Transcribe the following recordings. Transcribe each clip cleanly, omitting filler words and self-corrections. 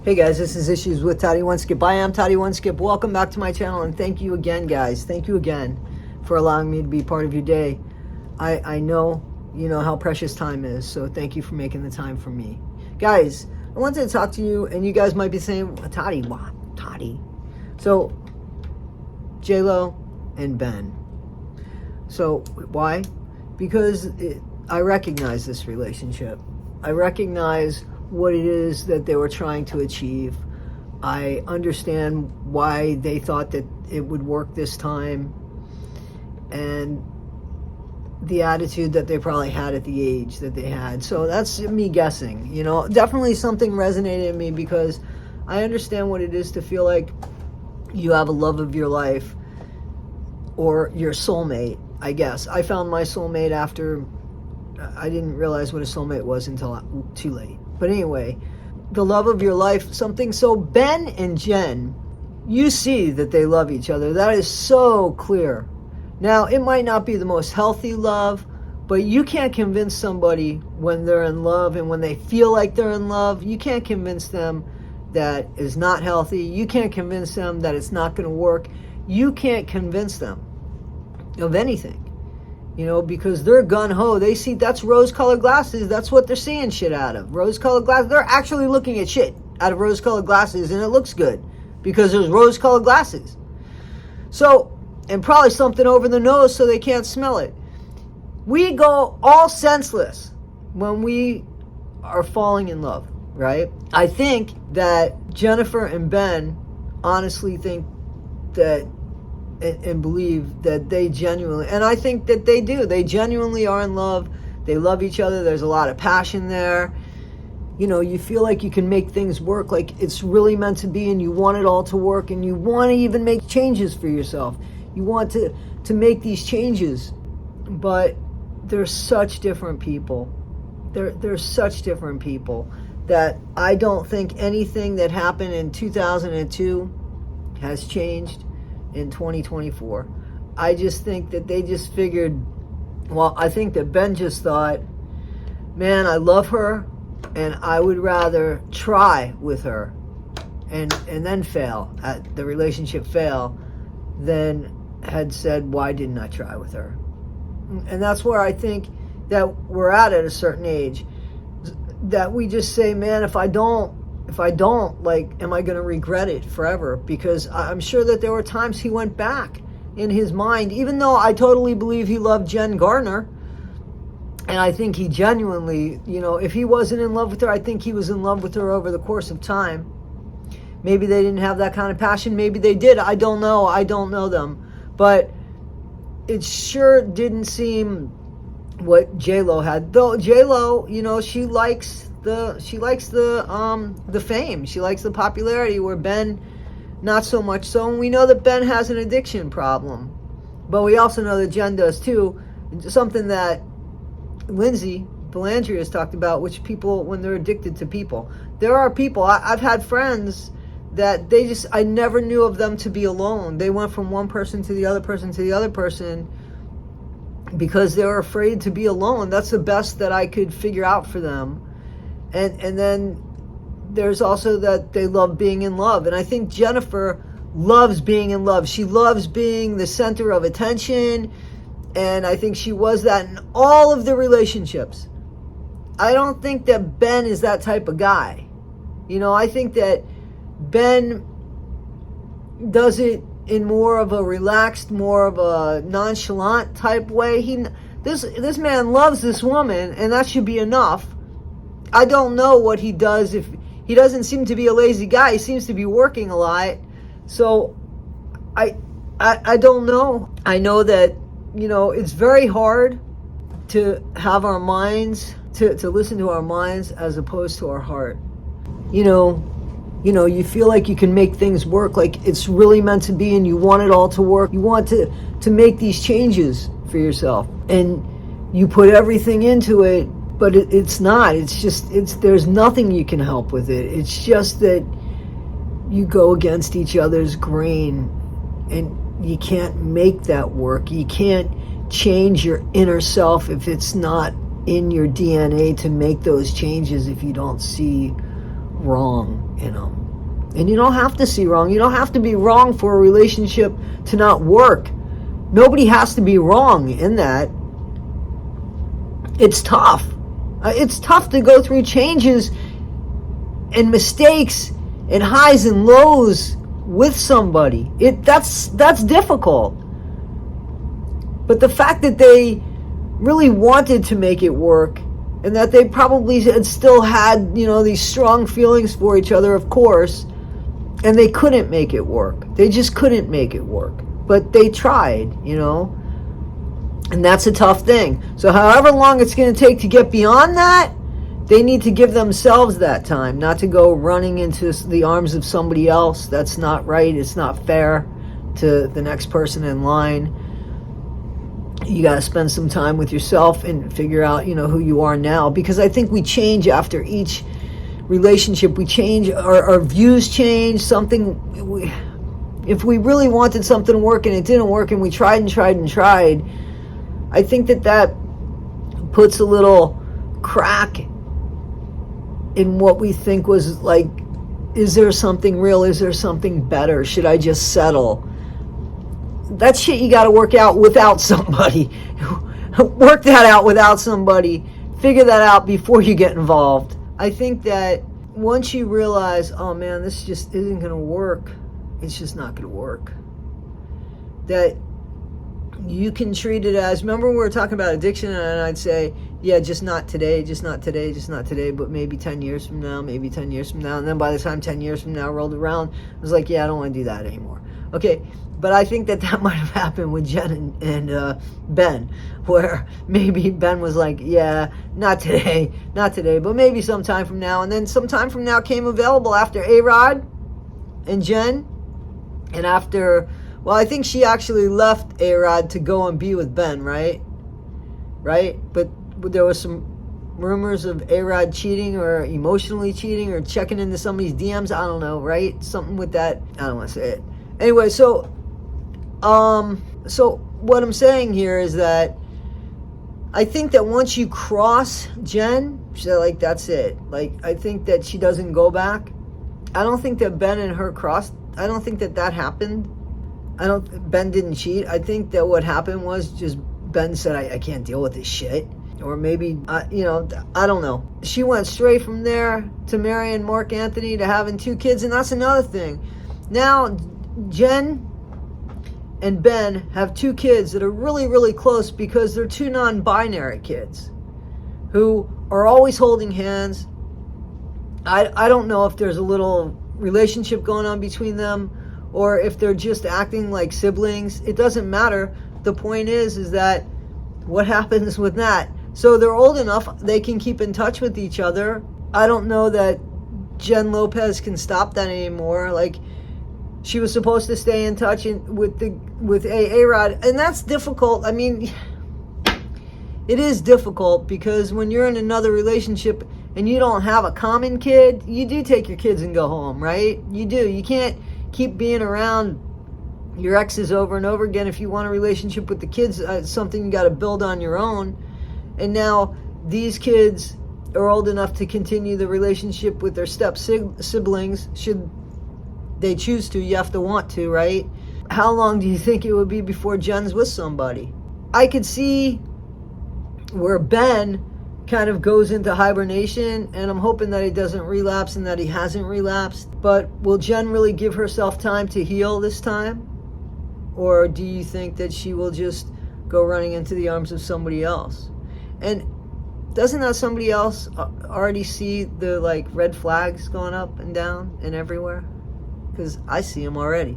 Hey guys, this is Issues with Toddy One Skip. I am Toddy One Skip. Welcome back to my channel, and thank you again, guys. Thank you again for allowing me to be part of your day. I know you know how precious time is, so thank you for making the time for me. Guys, I wanted to talk to you, and you guys might be saying, Toddy, what? Toddy? So, J-Lo and Ben. So, why? Because I recognize this relationship. I recognize what it is that they were trying to achieve. I understand why they thought that it would work this time, and the attitude that they probably had at the age that they had. So that's me guessing, you know. Definitely something resonated in me because I understand what it is to feel like you have a love of your life or your soulmate, I guess. I found my soulmate after I didn't realize what a soulmate was until too late. But anyway, the love of your life, something. So Ben and Jen, you see that they love each other. That is so clear. Now, it might not be the most healthy love, but you can't convince somebody when they're in love and when they feel like they're in love. You can't convince them that is not healthy. You can't convince them that it's not going to work. You can't convince them of anything. You know, because they're gun-ho. They see, that's rose-colored glasses. That's what they're seeing shit out of. Rose-colored glasses. They're actually looking at shit out of rose-colored glasses, and it looks good because there's rose-colored glasses. So, and probably something over the nose so they can't smell it. We go all senseless when we are falling in love, right? I think that Jennifer and Ben honestly think that and believe that they genuinely, and I think that they do, they genuinely are in love. They love each other. There's a lot of passion there. You know, you feel like you can make things work, like it's really meant to be, and you want it all to work, and you want to even make changes for yourself. You want to make these changes, but they're such different people. They're such different people that I don't think anything that happened in 2002 has changed in 2024. I just think that they just figured, well, I think that Ben just thought, man, I love her, and I would rather try with her and then fail, at the relationship fail, than had said, why didn't I try with her? And that's where I think that we're at a certain age, that we just say, man, if I don't, like, am I going to regret it forever? Because I'm sure that there were times he went back in his mind, even though I totally believe he loved Jen Gardner. And I think he genuinely, you know, if he wasn't in love with her, I think he was in love with her over the course of time. Maybe they didn't have that kind of passion. Maybe they did. I don't know. I don't know them. But it sure didn't seem what J-Lo had. Though J-Lo, you know, she likes the fame. She likes the popularity, where Ben not so much so. And we know that Ben has an addiction problem, but we also know that Jen does too. Something that Lindsay Belandria has talked about, which people, when they're addicted to people, there are people, I've had friends that I never knew of them to be alone. They went from one person to the other person to the other person because they were afraid to be alone. That's the best that I could figure out for them. And then there's also that they love being in love. And I think Jennifer loves being in love. She loves being the center of attention. And I think she was that in all of the relationships. I don't think that Ben is that type of guy. You know, I think that Ben does it in more of a relaxed, more of a nonchalant type way. This man loves this woman, and that should be enough. I don't know what he does. If he doesn't seem to be a lazy guy, he seems to be working a lot. So I don't know. I know that, you know, it's very hard to have our minds, to listen to our minds as opposed to our heart. You know, you feel like you can make things work, like it's really meant to be, and you want it all to work. You want to make these changes for yourself, and you put everything into it, but it's not. There's nothing you can help with it. It's just that you go against each other's grain, and you can't make that work. You can't change your inner self if it's not in your DNA to make those changes, if you don't see wrong in them. And you don't have to see wrong. You don't have to be wrong for a relationship to not work. Nobody has to be wrong in that. It's tough. It's tough to go through changes and mistakes and highs and lows with somebody. That's difficult. But the fact that they really wanted to make it work, and that they probably still had, these strong feelings for each other, of course, and they couldn't make it work. They just couldn't make it work. But they tried, and that's a tough thing. So however long it's going to take to get beyond that, they need to give themselves that time, not to go running into the arms of somebody else. That's not right. It's not fair to the next person in line. You got to spend some time with yourself and figure out, who you are now. Because I think we change after each relationship. We change, our views change. If we really wanted something to work and it didn't work and we tried and tried and tried, I think that puts a little crack in what we think was like, is there something real? Is there something better? Should I just settle? That shit you got to work out without somebody. Work that out without somebody. Figure that out before you get involved. I think that once you realize, oh man, this just isn't going to work, it's just not going to work. That you can treat it as, remember we were talking about addiction, and I'd say, yeah, just not today, just not today, just not today, but maybe 10 years from now, maybe 10 years from now. And then by the time 10 years from now rolled around, I was like, yeah, I don't want to do that anymore. Okay, but I think that might have happened with Jen and Ben, where maybe Ben was like, yeah, not today, but maybe sometime from now. And then sometime from now came available after A-Rod and Jen, and after, well, I think she actually left A-Rod to go and be with Ben, right? But there was some rumors of A-Rod cheating or emotionally cheating or checking into somebody's DMs. I don't know, right? Something with that. I don't want to say it. Anyway, so what I'm saying here is that I think that once you cross Jen, like, that's it. Like, I think that she doesn't go back. I don't think that Ben and her crossed. I don't think that happened. Ben didn't cheat. I think that what happened was just Ben said, I can't deal with this shit. Or maybe, I don't know. She went straight from there to marrying Mark Anthony to having 2 kids. And that's another thing. Now, Jen and Ben have 2 kids that are really, really close because they're 2 non-binary kids who are always holding hands. I don't know if there's a little relationship going on between them or if they're just acting like siblings. It doesn't matter. The point is that what happens with that? So they're old enough, they can keep in touch with each other. I don't know that Jen Lopez can stop that anymore. Like, she was supposed to stay in touch with A-Rod, and that's difficult. I mean, it is difficult because when you're in another relationship and you don't have a common kid, you do take your kids and go home, right? You do. You can't keep being around your exes over and over again. If you want a relationship with the kids, it's something you got to build on your own. And now these kids are old enough to continue the relationship with their step siblings, should they choose to. You have to want to, right? How long do you think it would be before Jen's with somebody? I could see where Ben kind of goes into hibernation, and I'm hoping that he doesn't relapse and that he hasn't relapsed. But will Jen really give herself time to heal this time? Or do you think that she will just go running into the arms of somebody else? And doesn't that somebody else already see the red flags going up and down and everywhere? Because I see them already.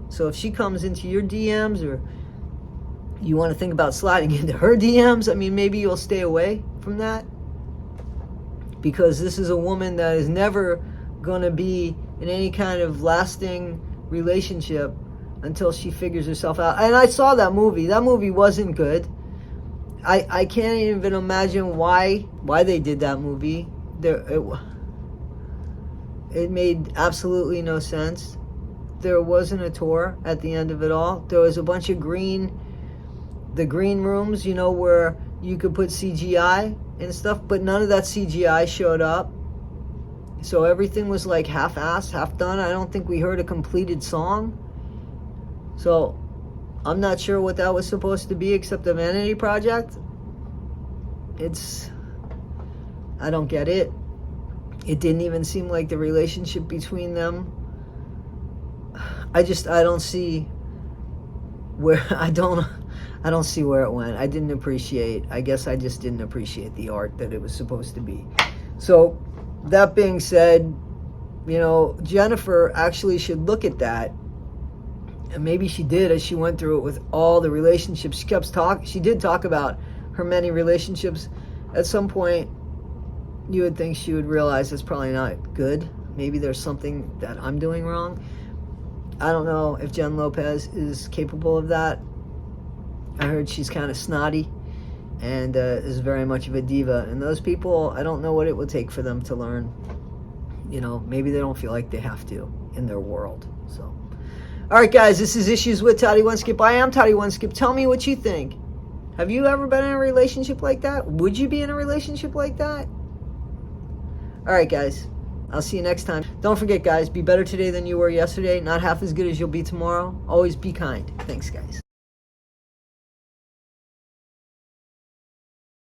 So if she comes into your DMs, or you want to think about sliding into her DMs, I mean, maybe you'll stay away from that. Because this is a woman that is never going to be in any kind of lasting relationship until she figures herself out. And I saw that movie. That movie wasn't good. I can't even imagine why they did that movie. It made absolutely no sense. There wasn't a tour at the end of it all. There was a bunch of green rooms, where you could put CGI and stuff, but none of that CGI showed up. So everything was like half-assed, half done. I don't think we heard a completed song. So I'm not sure what that was supposed to be except a vanity project. I don't get it. It didn't even seem like the relationship between them. I don't see where I don't see where it went. I guess I just didn't appreciate the art that it was supposed to be. So that being said, Jennifer actually should look at that. And maybe she did as she went through it with all the relationships. She did talk about her many relationships. At some point, you would think she would realize it's probably not good. Maybe there's something that I'm doing wrong. I don't know if Jen Lopez is capable of that. I heard she's kind of snotty and is very much of a diva. And those people, I don't know what it would take for them to learn. Maybe they don't feel like they have to in their world. So, all right, guys, this is Issues with Toddy One Skip. I am Toddy One Skip. Tell me what you think. Have you ever been in a relationship like that? Would you be in a relationship like that? All right, guys. I'll see you next time. Don't forget, guys, be better today than you were yesterday. Not half as good as you'll be tomorrow. Always be kind. Thanks, guys.